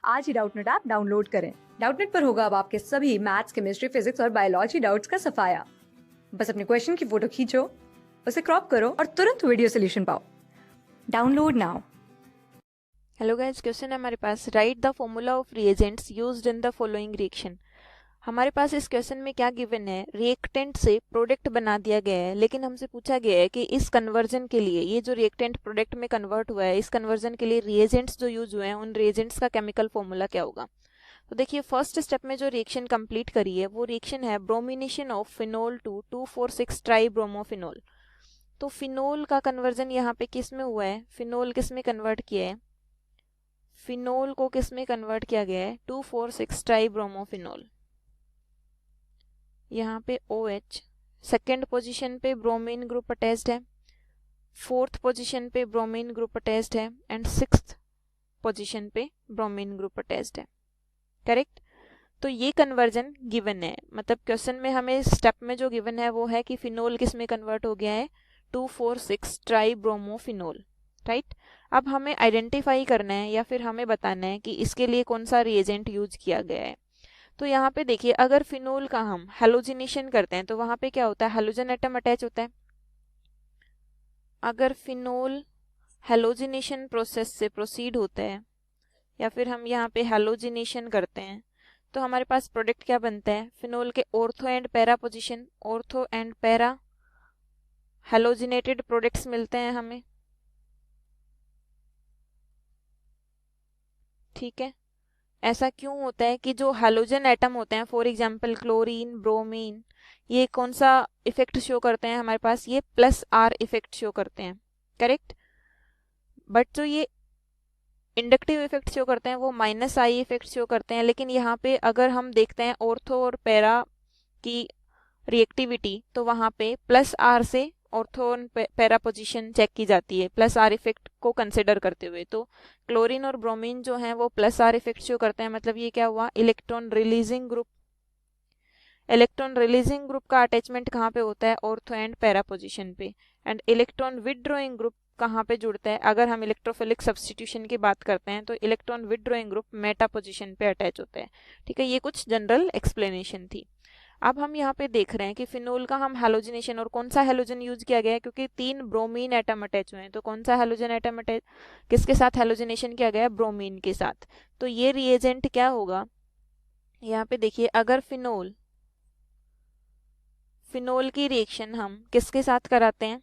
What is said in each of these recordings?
आज ही Doubtnut app download करें। Doubtnut पर होगा अब आपके सभी मैथ्स, केमिस्ट्री, फिजिक्स और बायोलॉजी डाउट्स का सफाया। बस अपने क्वेश्चन की फोटो खींचो, उसे क्रॉप करो और तुरंत वीडियो सोल्यूशन पाओ। Download now. Hello guys, question है हमारे पास, write the formula of reagents used in the following reaction. हमारे पास इस क्वेश्चन में क्या गिवन है, रिएक्टेंट से प्रोडक्ट बना दिया गया है, लेकिन हमसे पूछा गया है कि इस कन्वर्जन के लिए, ये जो रिएक्टेंट प्रोडक्ट में कन्वर्ट हुआ है, इस कन्वर्जन के लिए रिएजेंट्स जो यूज हुए हैं, उन रिएजेंट्स का केमिकल फॉर्मूला क्या होगा। तो देखिए, फर्स्ट स्टेप में जो रिएक्शन कंप्लीट करी है वो रिएक्शन है ब्रोमिनेशन ऑफ फिनोल टू 2,4,6 ट्राईब्रोमोफिनोल। तो फिनोल का कन्वर्जन यहाँ पे किस में हुआ है, फिनोल किस में कन्वर्ट किया है, फिनोल को किस में कन्वर्ट किया गया है, 2,4,6 ट्राईब्रोमोफिनोल। यहाँ पे OH, सेकेंड पोजीशन पे ब्रोमीन ग्रुप अटैच्ड है, फोर्थ पोजीशन पे ब्रोमीन ग्रुप अटैच्ड है एंड सिक्स्थ पोजीशन पे ब्रोमीन ग्रुप अटैच्ड है। करेक्ट। तो ये कन्वर्जन गिवन है, मतलब क्वेश्चन में हमें स्टेप में जो गिवन है वो है कि फिनोल किस में कन्वर्ट हो गया है, 2,4,6 ट्राईब्रोमोफिनोल। राइट। अब हमें आइडेंटिफाई करना है या फिर हमें बताना है कि इसके लिए कौन सा रिएजेंट यूज किया गया है। तो यहाँ पे देखिए, अगर फिनोल का हम हेलोजिनेशन करते हैं तो वहां पे क्या होता है, हेलोजन एटम अटैच होता है। अगर फिनोल हेलोजिनेशन प्रोसेस से प्रोसीड होता है या फिर हम यहाँ पे हेलोजिनेशन करते हैं तो हमारे पास प्रोडक्ट क्या बनता है, फिनोल के ortho and para position, ortho and para halogenated products मिलते हैं हमें। ठीक है। ऐसा क्यों होता है कि जो हैलोजन एटम होते हैं, फॉर एग्जांपल क्लोरीन, ब्रोमीन, ये कौन सा इफेक्ट शो करते हैं हमारे पास, ये +R इफेक्ट शो करते हैं। करेक्ट। बट जो ये इंडक्टिव इफेक्ट शो करते हैं वो -I इफेक्ट शो करते हैं। लेकिन यहाँ पे अगर हम देखते हैं ऑर्थो और पैरा की रिएक्टिविटी तो वहां पे +R से ऑर्थो और पैरा पोजीशन चेक की जाती है, +R इफेक्ट को कंसिडर करते हुए। तो क्लोरीन और ब्रोमीन जो हैं वो +R इफेक्ट शो करते हैं, मतलब ये क्या हुआ, electron releasing group. Electron releasing group का अटैचमेंट कहाँ पे होता है, ऑर्थो एंड पैरा पोजीशन पे। एंड इलेक्ट्रॉन विदड्रॉइंग ग्रुप कहाँ पे जुड़ता है, अगर हम इलेक्ट्रोफिलिक सब्स्टिट्यूशन की बात करते हैं तो electron withdrawing group Meta position पे अटैच होता है। ठीक है, ये कुछ जनरल एक्सप्लेनेशन थी। अब हम यहाँ पे देख रहे हैं कि फिनोल का हम हैलोजिनेशन, और कौन सा हैलोजन यूज किया गया है, क्योंकि 3 ब्रोमीन एटम अटैच हुए हैं, तो कौन सा हैलोजन एटम अटैच, किसके साथ हैलोजिनेशन किया गया है, ब्रोमीन के साथ। तो ये रिएजेंट क्या होगा, यहाँ पे देखिए, अगर फिनोल की रिएक्शन हम किसके साथ कराते हैं,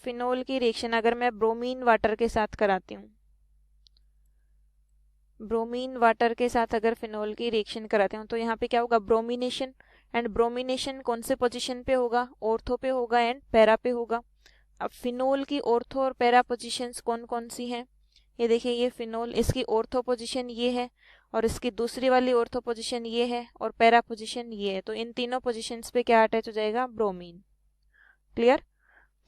फिनोल की रिएक्शन अगर मैं ब्रोमीन वाटर के साथ कराती हूँ, ब्रोमीन वाटर के साथ अगर फिनोल की रिएक्शन कराते हैं तो यहाँ पे क्या होगा, ब्रोमिनेशन। एंड ब्रोमिनेशन कौन से पोजीशन पे होगा, ऑर्थो पे होगा एंड पैरा पे होगा। अब फिनोल की ऑर्थो और पैरा पोजीशंस कौन कौन सी हैं, ये देखिए, ये फिनोल, इसकी ऑर्थो पोजीशन ये है और इसकी दूसरी वाली ऑर्थो पोजीशन ये है और पैरा पोजीशन ये है। तो इन तीनों पोजीशंस पे क्या अटैच हो जाएगा, ब्रोमीन। क्लियर।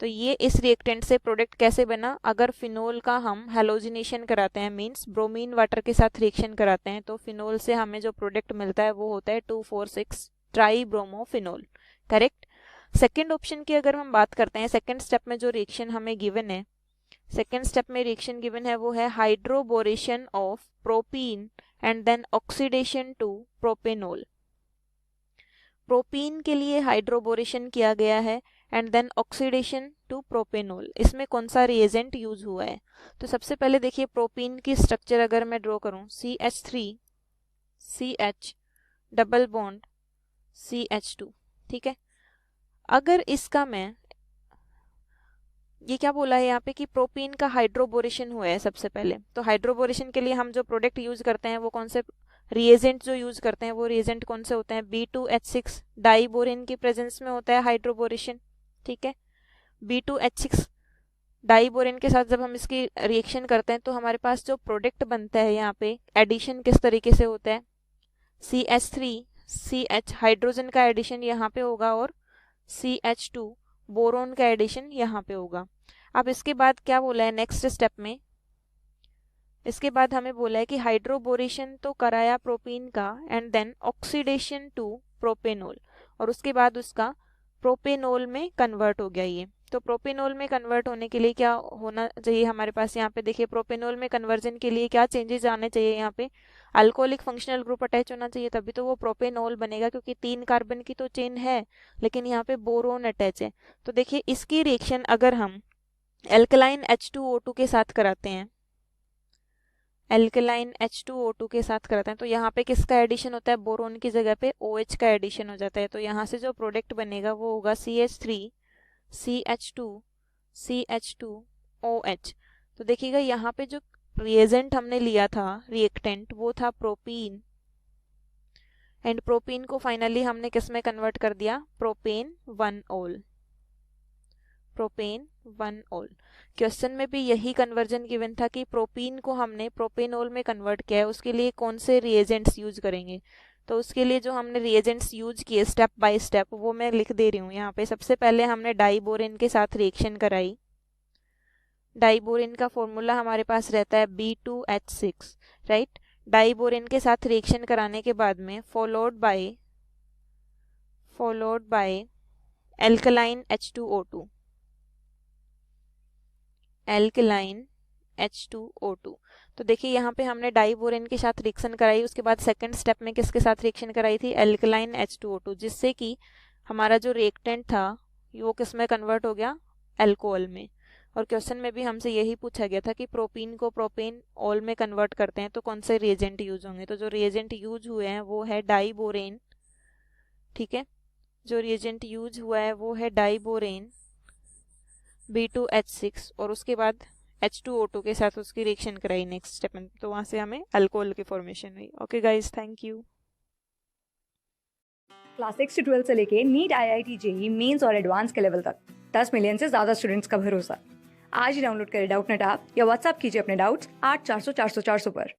तो ये इस रिएक्टेंट से प्रोडक्ट कैसे बना, अगर फिनोल का हम हेलोजिनेशन कराते हैं, मींस ब्रोमीन वाटर के साथ रिएक्शन कराते हैं, तो फिनोल से हमें जो प्रोडक्ट मिलता है वो होता है 2,4,6 ट्राईब्रोमोफिनोल। करेक्ट। सेकेंड ऑप्शन की अगर हम बात करते हैं, सेकेंड स्टेप में जो रिएक्शन हमें गिवन है, सेकेंड स्टेप में रिएक्शन गिवन है वो है hydroboration of propene and then oxidation to propanol. Propene के लिए हाइड्रोबोरेशन किया गया है and then oxidation to propanol. इसमें कौन सा रिएजेंट यूज हुआ है, तो सबसे पहले देखिए, प्रोपीन की स्ट्रक्चर अगर मैं ड्रॉ करूं, CH3 CH double bond CH2। ठीक है। अगर इसका मैं, ये क्या बोला है यहाँ पे कि प्रोपीन का हाइड्रोबोरेशन हुआ है सबसे पहले, तो हाइड्रोबोरेशन के लिए हम जो प्रोडक्ट यूज करते हैं वो कौन से रिएजेंट जो यूज करते हैं, वो रिएजेंट कौन से होते हैं, B2H6 डाईबोरेन की प्रेजेंस में होता है हाइड्रोबोरेशन। ठीक है। B2H6 डाईबोरेन के साथ जब हम इसकी रिएक्शन करते हैं तो हमारे पास जो प्रोडक्ट बनता है, यहाँ पे एडिशन किस तरीके से होता है, CH3 CH हाइड्रोजन का एडिशन यहाँ पे होगा और CH2 बोरोन का एडिशन यहाँ पे होगा। अब इसके बाद क्या बोला है नेक्स्ट स्टेप में, इसके बाद हमें बोला है कि हाइड्रोबोरेशन तो कराया प्रोपीन का and then oxidation to propanol, और उसके बाद उसका प्रोपेनोल में कन्वर्ट हो गया ये। तो प्रोपेनोल में कन्वर्ट होने के लिए क्या होना चाहिए हमारे पास, यहाँ पे देखिए, प्रोपेनोल में कन्वर्जन के लिए क्या चेंजेस आने चाहिए यहाँ पे, अल्कोहलिक फंक्शनल ग्रुप अटैच होना चाहिए, तभी तो वो प्रोपेनॉल बनेगा, क्योंकि 3 कार्बन की तो चेन है लेकिन यहाँ पे बोरोन अटैच है। तो देखिए इसकी रिएक्शन अगर हम एल्कलाइन H2O2 के साथ कराते हैं, एल्कलाइन H2O2 के साथ कराते हैं, तो यहाँ पे किसका एडिशन होता है, बोरोन की जगह पे OH का एडिशन हो जाता है। तो यहाँ से जो प्रोडक्ट बनेगा वो होगा CH3 CH2 CH2OH। तो देखिएगा यहाँ पे जो रिएजेंट हमने लिया था, रिएक्टेंट, वो था प्रोपीन, एंड प्रोपीन को फाइनली हमने किस में कन्वर्ट कर दिया, प्रोपेन 1-ऑल, प्रोपेन 1-ऑल। क्वेश्चन में भी यही कन्वर्जन गिवन था कि प्रोपीन को हमने प्रोपेनॉल में कन्वर्ट किया है, उसके लिए कौन से रिएजेंट्स यूज करेंगे। तो उसके लिए जो हमने रिएजेंट्स यूज किए स्टेप बाय स्टेप वो मैं लिख दे रही हूँ यहाँ पे। सबसे पहले हमने डाइबोरेन के साथ रिएक्शन कराई। डाइबोरेन का फॉर्मूला हमारे पास रहता है B2H6, राइट। डाइबोरेन के साथ रिएक्शन कराने के बाद में followed by alkaline H2O2, alkaline H2O2। तो देखिए यहाँ पे हमने डाइबोरेन के साथ रिएक्शन कराई, उसके बाद सेकंड स्टेप में किसके साथ रिएक्शन कराई थी, एल्कलाइन H2O2, जिससे कि हमारा जो रिएक्टेंट था वो किस में कन्वर्ट हो गया, अल्कोहल में। और क्वेश्चन में भी हमसे यही पूछा गया था कि प्रोपीन को प्रोपेन ऑल में कन्वर्ट करते हैं तो कौन से रिएजेंट यूज होंगे। तो जो रिएजेंट यूज हुए हैं वो है डाइबोरेन, ठीक है, जो रिएजेंट यूज हुआ है वो है डाइबोरेन B2H6, और उसके बाद H2O2 के साथ उसकी रिएक्शन कराई नेक्स्ट स्टेप में, तो वहां से हमें अल्कोहल की फॉर्मेशन हुई। Okay guys, thank you. Class 6 से 12 से लेके नीट IIT JEE मेंस और एडवांस के लेवल तक 10 मिलियन से ज्यादा स्टूडेंट्स का भरोसा। आज ही डाउनलोड करें डाउटनेट ऐप या व्हाट्सएप कीजिए अपने डाउट्स 8400 400 400 पर।